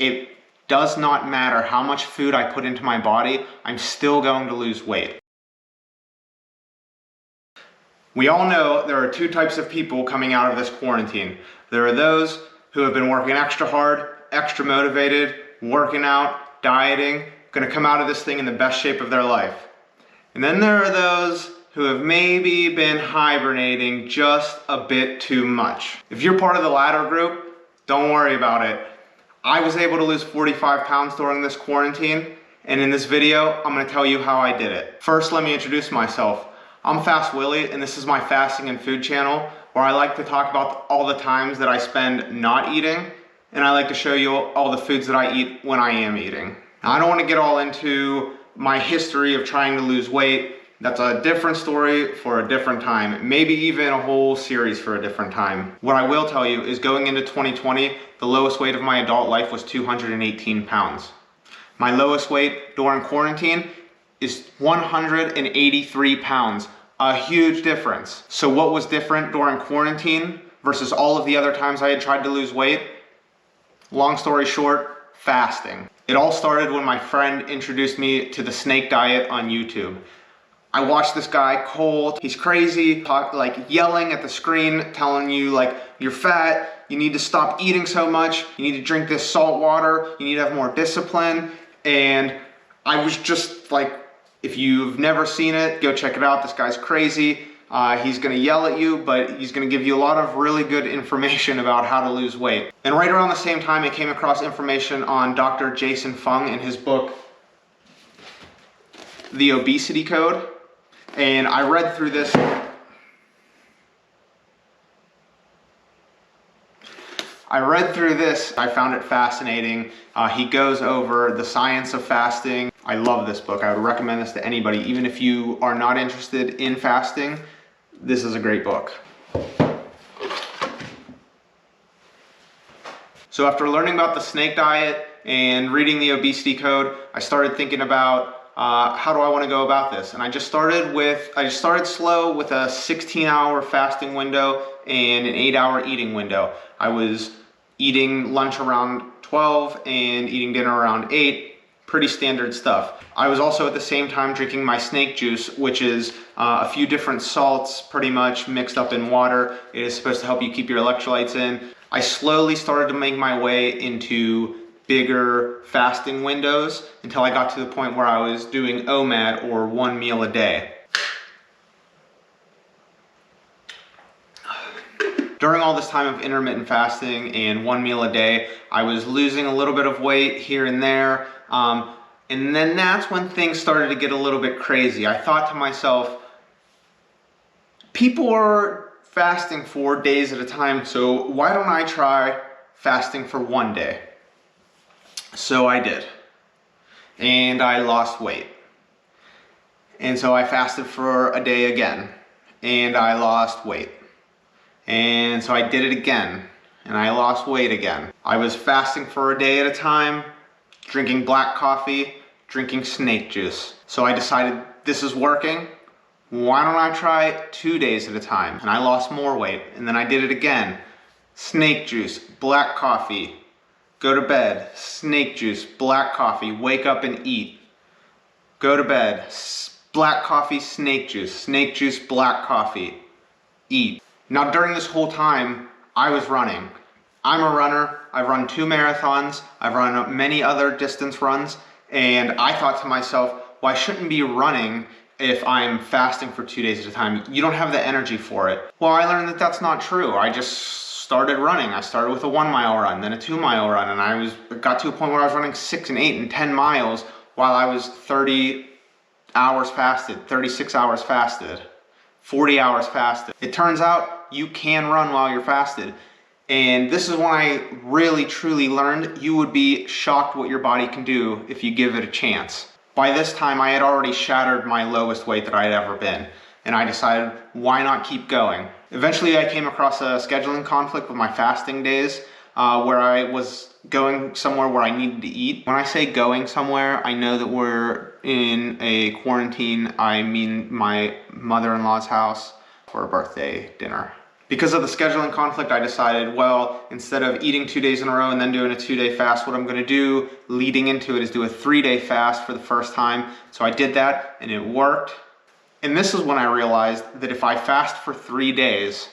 It does not matter how much food I put into my body, I'm still going to lose weight. We all know there are two types of people coming out of this quarantine. There are those who have been working extra hard, extra motivated, working out, dieting, gonna come out of this thing in the best shape of their life. And then there are those who have maybe been hibernating just a bit too much. If you're part of the latter group, don't worry about it. I was able to lose 45 pounds during this quarantine, and in this video, I'm gonna tell you how I did it. First, let me introduce myself. I'm FasyWilly, and this is my fasting and food channel, where I like to talk about all the times that I spend not eating, and I like to show you all the foods that I eat when I am eating. Now, I don't wanna get all into my history of trying to lose weight. That's a different story for a different time, maybe even a whole series for a different time. What I will tell you is going into 2020, the lowest weight of my adult life was 218 pounds. My lowest weight during quarantine is 183 pounds, a huge difference. So what was different during quarantine versus all of the other times I had tried to lose weight? Long story short, fasting. It all started when my friend introduced me to the snake diet on YouTube. I watched this guy, Cole, he's crazy, yelling at the screen, telling you like, you're fat, you need to stop eating so much, you need to drink this salt water, you need to have more discipline. And I was just like, if you've never seen it, go check it out. This guy's crazy. He's gonna yell at you, but he's gonna give you a lot of really good information about how to lose weight. And right around the same time, I came across information on Dr. Jason Fung in his book, The Obesity Code. And I read through this. I found it fascinating. He goes over the science of fasting. I love this book. I would recommend this to anybody. Even if you are not interested in fasting, this is a great book. So after learning about the snake diet and reading the Obesity Code, I started thinking about how do I want to go about this? And I just started slow with a 16-hour fasting window and an 8-hour eating window. I was eating lunch around 12 and eating dinner around 8. Pretty standard stuff. I was also at the same time drinking my snake juice, which is a few different salts pretty much mixed up in water. It is supposed to help you keep your electrolytes in. I slowly started to make my way into bigger fasting windows until I got to the point where I was doing OMAD, or 1 meal a day. During all this time of intermittent fasting and 1 meal a day, I was losing a little bit of weight here and there. And then that's when things started to get a little bit crazy. I thought to myself, people are fasting 4 days at a time, so why don't I try fasting for 1 day? So I did, and I lost weight. And so I fasted for a day again, and I lost weight. And so I did it again, and I lost weight again. I was fasting for a day at a time, drinking black coffee, drinking snake juice. So I decided this is working. Why don't I try 2 days at a time? And I lost more weight, and then I did it again. Snake juice, black coffee, go to bed, snake juice, black coffee, wake up and eat. Go to bed, black coffee, snake juice, black coffee, eat. Now during this whole time, I was running. I'm a runner. I've run 2 marathons. I've run many other distance runs. And I thought to myself, well, I shouldn't be running if I'm fasting for 2 days at a time. You don't have the energy for it. Well, I learned that that's not true. I just started running. I started with a 1 mile run, then a 2 mile run, and I got to a point where I was running 6 and 8 and 10 miles while I was 30 hours fasted, 36 hours fasted, 40 hours fasted. It turns out you can run while you're fasted. And this is when I really truly learned you would be shocked what your body can do if you give it a chance. By this time, I had already shattered my lowest weight that I had ever been, and I decided, why not keep going? Eventually, I came across a scheduling conflict with my fasting days where I was going somewhere where I needed to eat. When I say going somewhere, I know that we're in a quarantine. I mean my mother-in-law's house for a birthday dinner. Because of the scheduling conflict, I decided, well, instead of eating 2 days in a row and then doing a 2-day fast, what I'm gonna do leading into it is do a 3-day fast for the first time. So I did that and it worked. And this is when I realized that if I fast for 3 days,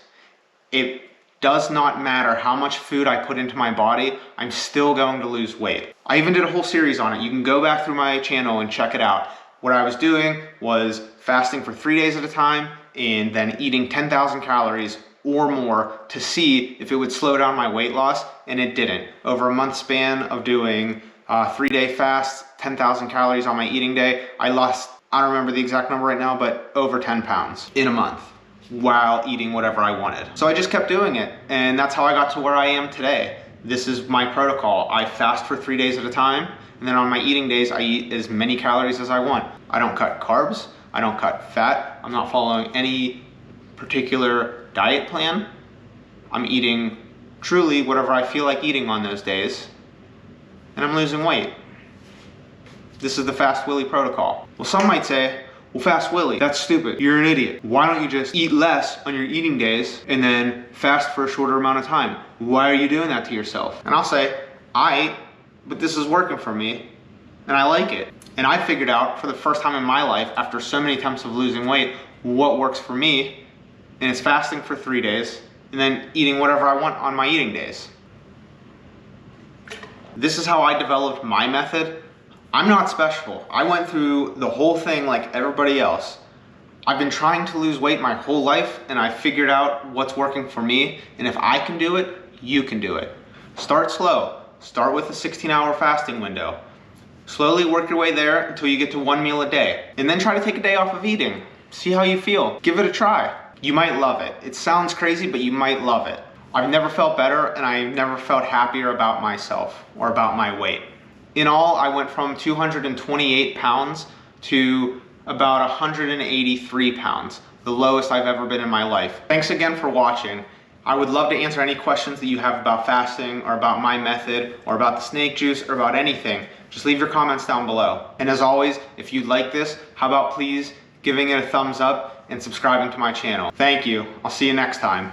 it does not matter how much food I put into my body, I'm still going to lose weight. I even did a whole series on it. You can go back through my channel and check it out. What I was doing was fasting for 3 days at a time and then eating 10,000 calories or more to see if it would slow down my weight loss, and it didn't. Over a month span of doing 3-day fasts, 10,000 calories on my eating day, I lost, I don't remember the exact number right now, but over 10 pounds in a month while eating whatever I wanted. So I just kept doing it, and that's how I got to where I am today. This is my protocol. I fast for 3 days at a time, and then on my eating days, I eat as many calories as I want. I don't cut carbs, I don't cut fat, I'm not following any particular diet plan. I'm eating truly whatever I feel like eating on those days, and I'm losing weight. This is the FasyWilly protocol. Well, some might say, well, FasyWilly, that's stupid. You're an idiot. Why don't you just eat less on your eating days and then fast for a shorter amount of time? Why are you doing that to yourself? And I'll say, but this is working for me and I like it. And I figured out for the first time in my life, after so many attempts of losing weight, what works for me. And it's fasting for 3 days and then eating whatever I want on my eating days. This is how I developed my method. I'm not special. I went through the whole thing like everybody else. I've been trying to lose weight my whole life, and I figured out what's working for me. And if I can do it, you can do it. Start slow. Start with a 16-hour fasting window. Slowly work your way there until you get to 1 meal a day. And then try to take a day off of eating. See how you feel. Give it a try. You might love it. It sounds crazy, but you might love it. I've never felt better, and I've never felt happier about myself or about my weight. In all, I went from 228 pounds to about 183 pounds, the lowest I've ever been in my life. Thanks again for watching. I would love to answer any questions that you have about fasting or about my method or about the snake juice or about anything. Just leave your comments down below. And as always, if you like this, how about please giving it a thumbs up and subscribing to my channel. Thank you. I'll see you next time.